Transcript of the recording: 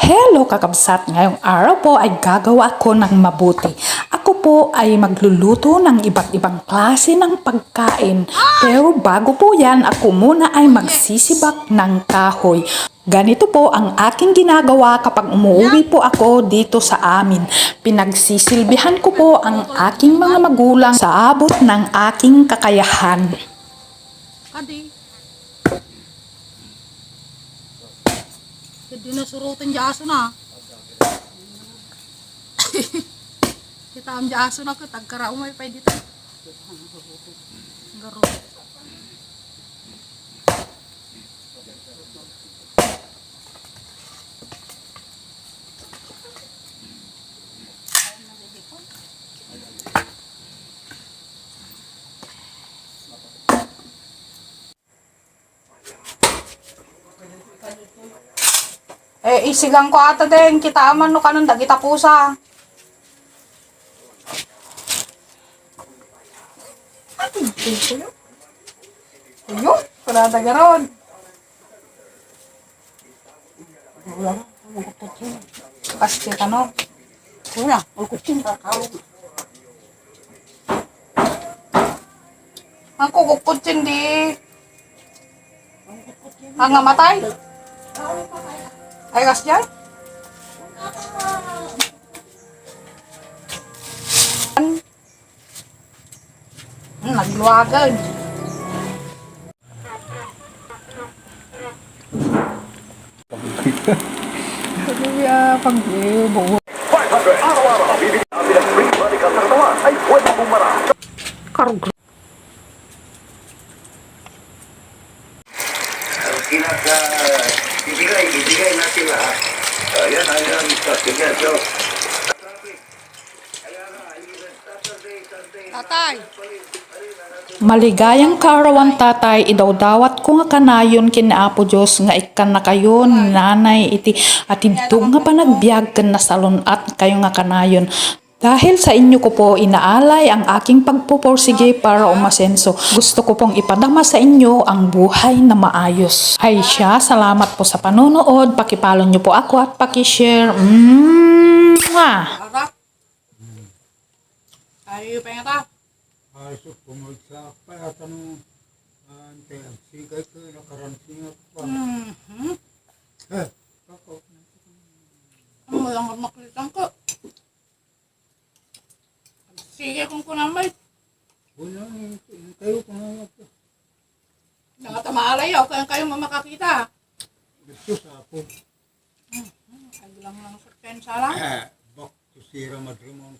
Hello kakabsat, ngayong araw po ay gagawa ako ng mabuti. Ako po ay magluluto ng iba't ibang klase ng pagkain. Pero bago po yan, ako muna ay magsisibak ng kahoy. Ganito po ang aking ginagawa kapag umuwi po ako dito sa amin. Pinagsisilbihan ko po ang aking mga magulang sa abot ng aking kakayahan. Hindi na surutin di aso na. Kita ang di aso na ko, tagkara umay pa dito. Garo. Isigang ko ata din, kita aman no kanon dagita pusa. Ano yun? Ayo, para dagaron. Pasti ka no. Wala, ulkutin ka kao. Ang kukukutin di. Ang namatay? Ay, gas dyan? Nagluwagan. Pag-ibo. Karugro. Ibigay natin lahat. Yan ang strategy. So, Tatay. Maligayang kaarawan tatay, idawdawat ko nga kanayon kinaapo Diyos nga ikan na kayo nanay iti at idto nga panagbiag ken nasalon at kayo nga kanayon. Dahil sa inyo ko po inaalay ang aking pagpupursige para umasenso. Gusto ko pong ipadama sa inyo ang buhay na maayos. Ay siya, salamat po sa panonood. Pakipalo nyo po ako at pakishare. Ara. Ayo pengen ta. Ayos pumulsa pa at ano ante ang sigay ko nakaransingat pa. Kako. Ano lang maklitan ko. Sige kung kunamay. Wala kayo kung ano po. Nangatamaalay ako kayong makakita. Gusto sa po. Ay lang sa ken sala. Bak to sira madrimon